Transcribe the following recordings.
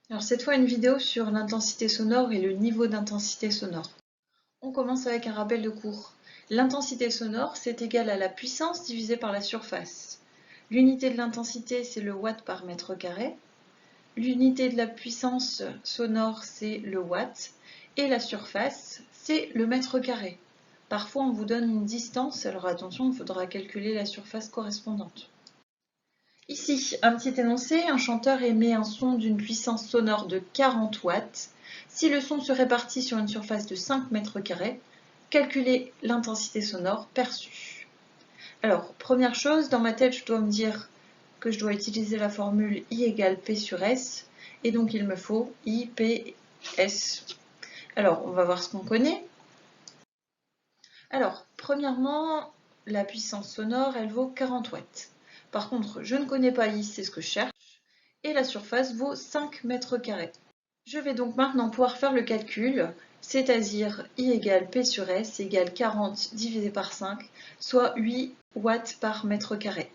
Alors cette fois une vidéo sur l'intensité sonore et le niveau d'intensité sonore. On commence avec un rappel de cours. L'intensité sonore, c'est égal à la puissance divisée par la surface. L'unité de l'intensité, c'est le watt par mètre carré. L'unité de la puissance sonore, c'est le watt. Et la surface, c'est le mètre carré. Parfois, on vous donne une distance, alors attention, il faudra calculer la surface correspondante. Ici, un petit énoncé, un chanteur émet un son d'une puissance sonore de 40 watts. Si le son se répartit sur une surface de 5 mètres carrés, calculez l'intensité sonore perçue. Alors, première chose, dans ma tête, je dois me dire que je dois utiliser la formule I égale P sur S, et donc il me faut IPS. Alors, on va voir ce qu'on connaît. Alors, premièrement, la puissance sonore, elle vaut 40 watts. Par contre, je ne connais pas I, c'est ce que je cherche, et la surface vaut 5 mètres carrés. Je vais donc maintenant pouvoir faire le calcul, c'est-à-dire I égale P sur S égale 40 divisé par 5, soit 8 watts par mètre carré.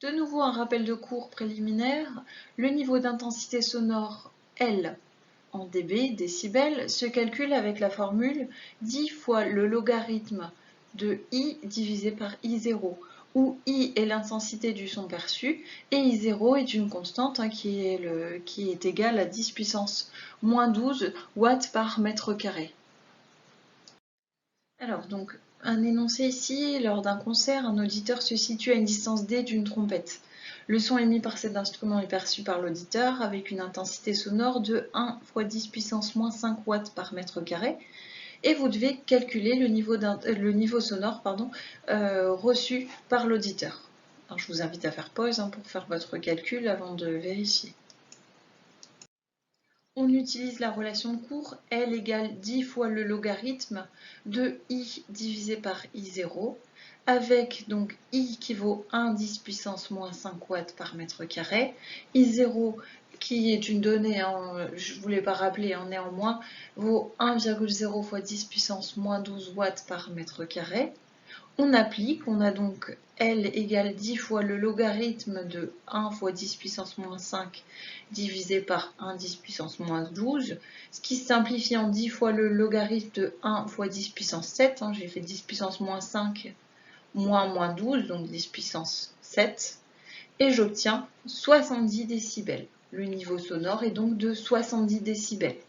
De nouveau un rappel de cours préliminaire, le niveau d'intensité sonore L en dB, décibels, se calcule avec la formule 10 fois le logarithme de I divisé par I0, où I est l'intensité du son perçu et I0 est une constante qui est égale à 10 puissance moins 12 watts par mètre carré. Alors donc, un énoncé ici, lors d'un concert, un auditeur se situe à une distance d d'une trompette. Le son émis par cet instrument est perçu par l'auditeur avec une intensité sonore de 1 fois 10 puissance moins 5 watts par mètre carré. Et vous devez calculer le niveau sonore reçu par l'auditeur. Je vous invite à faire pause pour faire votre calcul avant de vérifier. On utilise la relation de cours L égale 10 fois le logarithme de I divisé par I0, avec donc I qui vaut 1 10 puissance moins 5 watts par mètre carré, I0 qui est une donnée, je ne vous l'ai pas rappelé, néanmoins, vaut 1,0 fois 10 puissance moins 12 watts par mètre carré. On applique, on a donc L égale 10 fois le logarithme de 1 fois 10 puissance moins 5 divisé par 1 10 puissance moins 12, ce qui se simplifie en 10 fois le logarithme de 1 fois 10 puissance 7, j'ai fait 10 puissance moins 5 moins 12, donc 10 puissance 7, et j'obtiens 70 décibels. Le niveau sonore est donc de 70 décibels.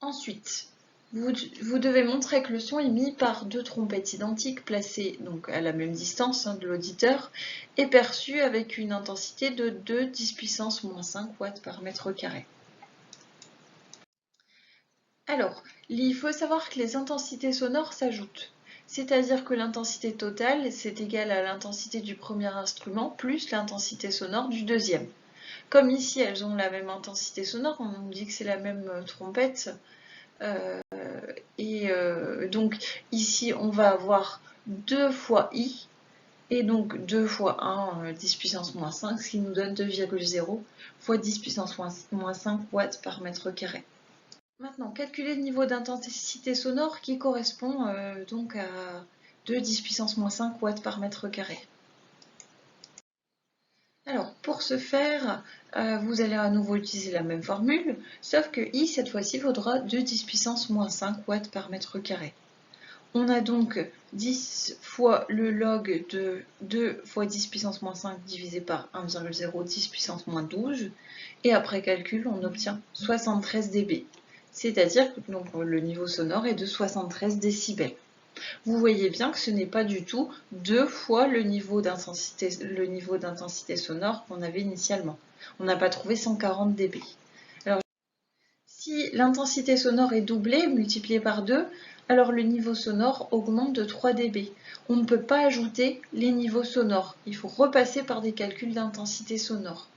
Ensuite, vous devez montrer que le son émis par deux trompettes identiques placées donc à la même distance de l'auditeur est perçu avec une intensité de 2 10 puissance moins 5 watts par mètre carré. Alors, il faut savoir que les intensités sonores s'ajoutent. C'est-à-dire que l'intensité totale, c'est égal à l'intensité du premier instrument plus l'intensité sonore du deuxième. Comme ici, elles ont la même intensité sonore, on nous dit que c'est la même trompette, donc ici on va avoir 2 fois I et donc 2 fois 1 10 puissance moins 5, ce qui nous donne 2,0 fois 10 puissance moins 5 watts par mètre carré. Maintenant, calculer le niveau d'intensité sonore qui correspond donc à 2 10 puissance moins 5 watts par mètre carré. Alors, pour ce faire, vous allez à nouveau utiliser la même formule, sauf que I, cette fois-ci, vaudra 2 10 puissance moins 5 watts par mètre carré. On a donc 10 fois le log de 2 fois 10 puissance moins 5 divisé par 1,0 10 puissance moins 12, et après calcul, on obtient 73 dB. C'est-à-dire que donc, le niveau sonore est de 73 décibels. Vous voyez bien que ce n'est pas du tout 2 fois le niveau d'intensité sonore qu'on avait initialement. On n'a pas trouvé 140 dB. Alors, si l'intensité sonore est doublée, multipliée par 2, alors le niveau sonore augmente de 3 dB. On ne peut pas ajouter les niveaux sonores. Il faut repasser par des calculs d'intensité sonore.